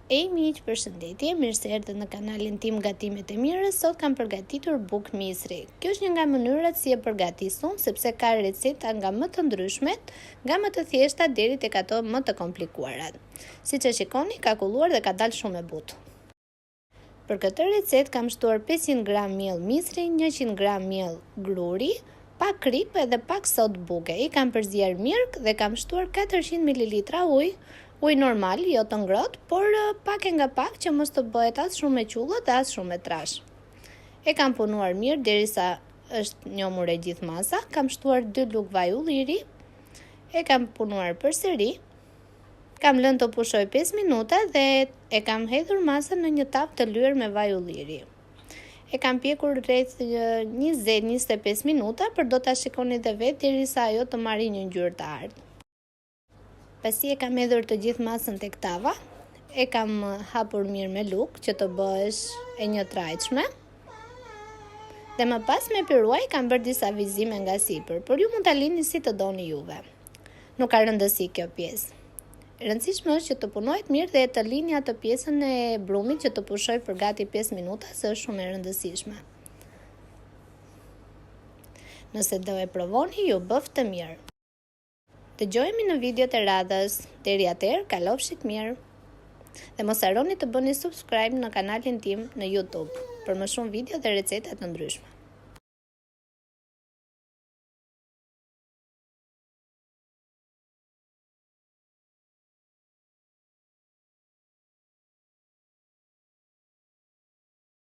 Miq, përshëndetje, mirë se erdhët në kanalin tim Gatimet e Mira. Sot kam përgatitur bukë misri. Kjo është një nga mënyrat si e përgatis unë, sepse ka receta nga më të ndryshmet, nga më të thjeshta deri tek ato më të komplikuarat. Siç e shikoni, ka kulluar dhe ka dalë shumë e butë. Për këtë recetë kam shtuar 500 gram miell misri, 100 gram miell gruri, pak krip edhe pak sot buke. I kam përzier mirë dhe kam shtuar 400 ml ujë normal, jo të ngrohtë, por pak e nga pak që mos të bëhet as shumë e qullët dhe as shumë e trash. E kam punuar mirë derisa është njomur e gjithë masa. Kam shtuar 2 lugë vaj ulliri. E kam punuar përsëri. Kam lënë të pushoj 5 minuta dhe e kam hedhur masën në një tavë të lyer me vaj ulliri. E kam pjekur rreth 20-25 minuta, për do ta shikoni dhe vetë derisa ajo të marrë një ngjyrë të ardhë. Pasi e kam hedhur të gjithë masën tek tava, e kam hapur mirë me lugë që të bëhesh e një trajtshme. Dhe më pas me piruaj kam bërë disa vizime nga sipër, por ju mund ta lini si të doni juve. Nuk ka rëndësi kjo pjesë. E rëndësishme është që të punohet mirë dhe të lini atë pjesën e brumit që të pushoj për gati 5 minuta, se është shumë e rëndësishme. Nëse do e provoni, ju bëf të mirë. Dëgjojemi në videot e radhës. Deri atëherë, kalofshit mirë. Dhe mos harroni të bëni subscribe në kanalin tim në YouTube për më shumë video dhe receta të ndryshme.